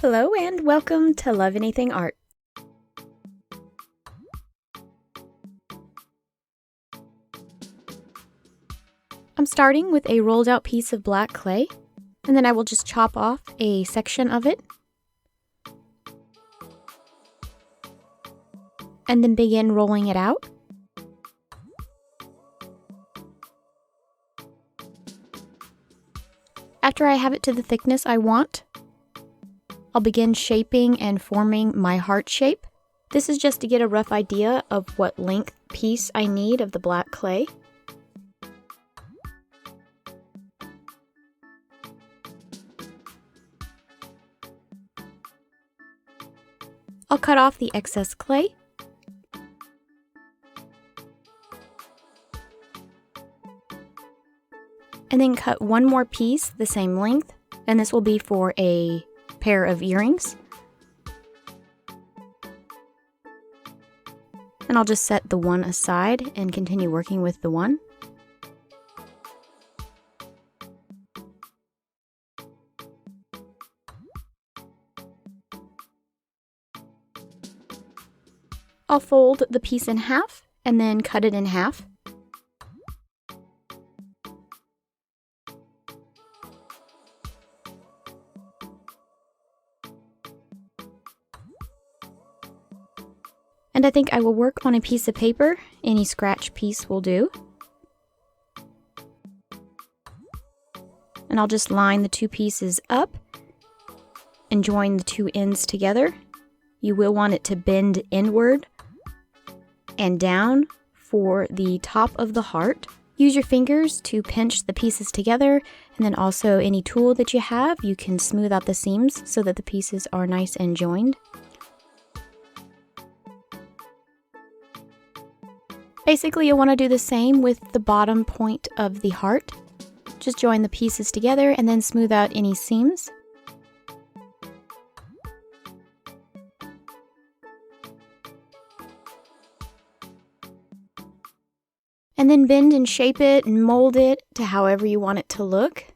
Hello and welcome to Love Anything Art. I'm starting with a rolled out piece of black clay, and then I will just chop off a section of it, and then begin rolling it out. After I have it to the thickness I want, I'll begin shaping and forming my heart shape. This is just to get a rough idea of what length piece I need of the black clay. I'll cut off the excess clay. And then cut one more piece the same length, and this will be for a pair of earrings. And I'll just set the one aside and continue working with the one. I'll fold the piece in half and then cut it in half. And I think I will work on a piece of paper. Any scratch piece will do. And I'll just line the two pieces up and join the two ends together. You will want it to bend inward and down for the top of the heart. Use your fingers to pinch the pieces together, and then also any tool that you have, you can smooth out the seams so that the pieces are nice and joined. Basically, you'll want to do the same with the bottom point of the heart. Just join the pieces together and then smooth out any seams. And then bend and shape it and mold it to however you want it to look.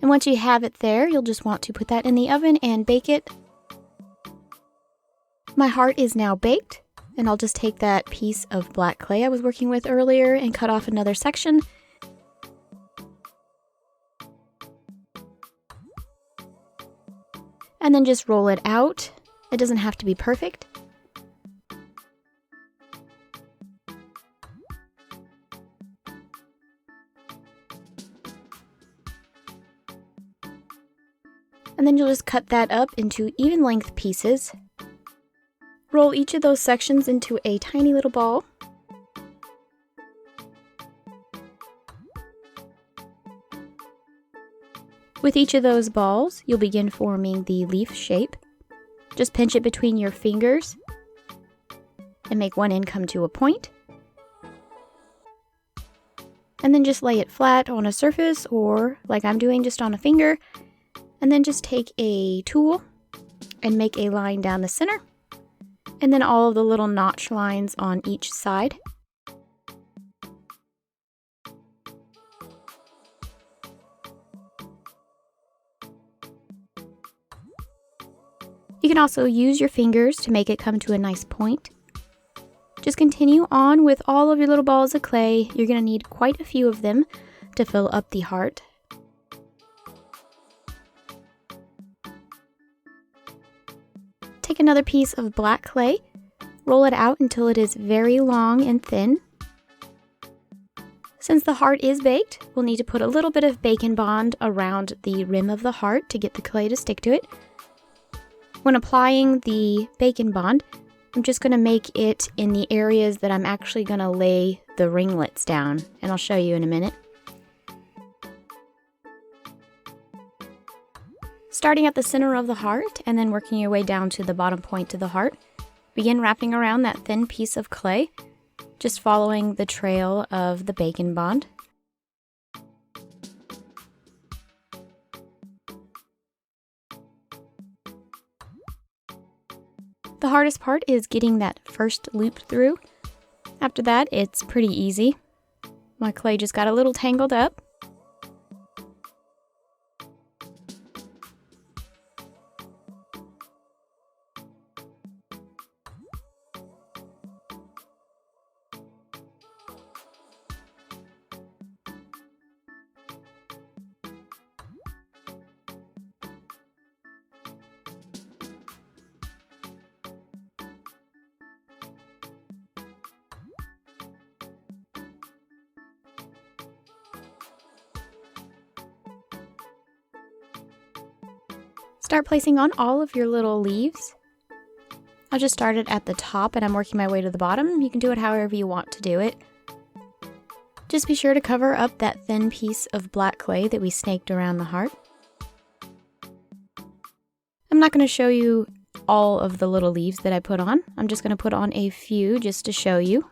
And once you have it there, you'll just want to put that in the oven and bake it. My heart is now baked, and I'll just take that piece of black clay I was working with earlier and cut off another section. And then just roll it out. It doesn't have to be perfect. And then you'll just cut that up into even length pieces. Roll each of those sections into a tiny little ball. With each of those balls, you'll begin forming the leaf shape. Just pinch it between your fingers and make one end come to a point. And then just lay it flat on a surface, or like I'm doing, just on a finger. And then just take a tool and make a line down the center, and then all of the little notch lines on each side. You can also use your fingers to make it come to a nice point. Just continue on with all of your little balls of clay. You're going to need quite a few of them to fill up the heart. Take another piece of black clay, roll it out until it is very long and thin. Since the heart is baked, we'll need to put a little bit of Bake Bond around the rim of the heart to get the clay to stick to it. When applying the Bake Bond, I'm just going to make it in the areas that I'm actually going to lay the ringlets down, and I'll show you in a minute. Starting at the center of the heart and then working your way down to the bottom point of the heart, begin wrapping around that thin piece of clay, just following the trail of the Bake Bond. The hardest part is getting that first loop through. After that, it's pretty easy. My clay just got a little tangled up. Start placing on all of your little leaves. I'll just start it at the top and I'm working my way to the bottom. You can do it however you want to do it. Just be sure to cover up that thin piece of black clay that we snaked around the heart. I'm not going to show you all of the little leaves that I put on. I'm just going to put on a few just to show you.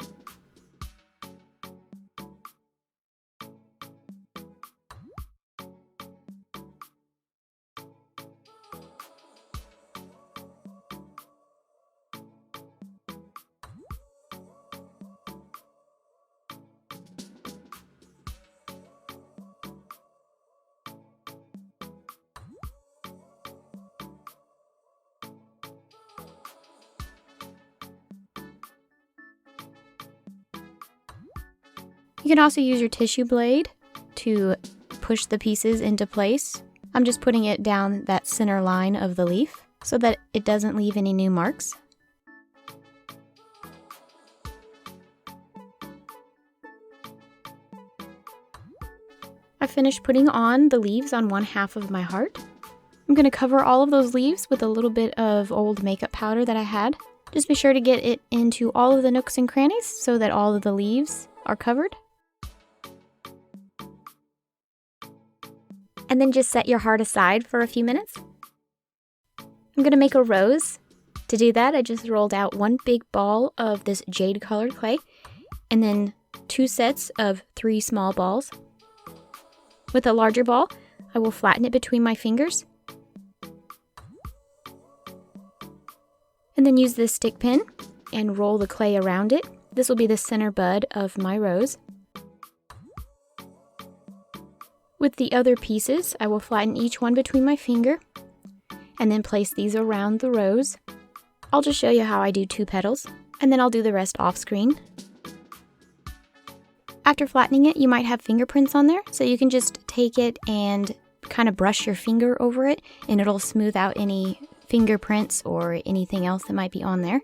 You can also use your tissue blade to push the pieces into place. I'm just putting it down that center line of the leaf so that it doesn't leave any new marks. I finished putting on the leaves on one half of my heart. I'm going to cover all of those leaves with a little bit of old makeup powder that I had. Just be sure to get it into all of the nooks and crannies so that all of the leaves are covered. And then just set your heart aside for a few minutes. I'm going to make a rose. To do that, I just rolled out one big ball of this jade colored clay and then 2 sets of 3 small balls. With a larger ball, I will flatten it between my fingers and then use this stick pin and roll the clay around it. This will be the center bud of my rose. With the other pieces, I will flatten each one between my finger and then place these around the rose. I'll just show you how I do 2 petals and then I'll do the rest off screen. After flattening it, you might have fingerprints on there, so you can just take it and kind of brush your finger over it and it'll smooth out any fingerprints or anything else that might be on there.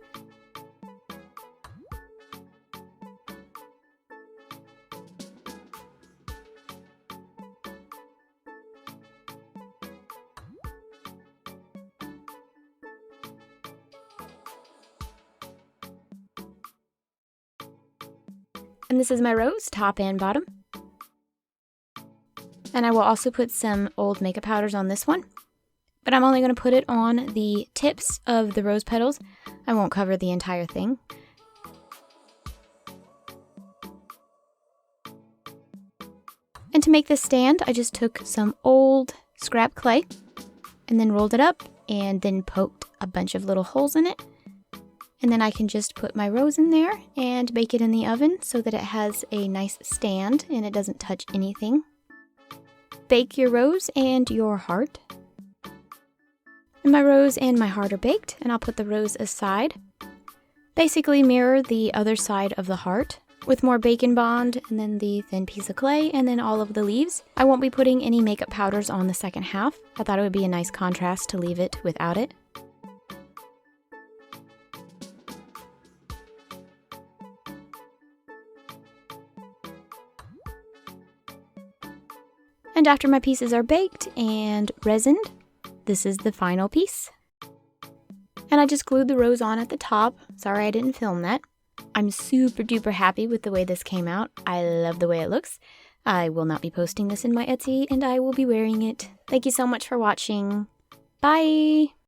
And this is my rose, top and bottom. And I will also put some old makeup powders on this one. But I'm only going to put it on the tips of the rose petals. I won't cover the entire thing. And to make this stand, I just took some old scrap clay and then rolled it up and then poked a bunch of little holes in it. And then I can just put my rose in there and bake it in the oven so that it has a nice stand and it doesn't touch anything. Bake your rose and your heart. And my rose and my heart are baked, and I'll put the rose aside. Basically mirror the other side of the heart with more bacon bond and then the thin piece of clay and then all of the leaves. I won't be putting any makeup powders on the second half. I thought it would be a nice contrast to leave it without it. And after my pieces are baked and resined, this is the final piece. And I just glued the rose on at the top. Sorry I didn't film that. I'm super duper happy with the way this came out. I love the way it looks. I will not be posting this in my Etsy and I will be wearing it. Thank you so much for watching. Bye!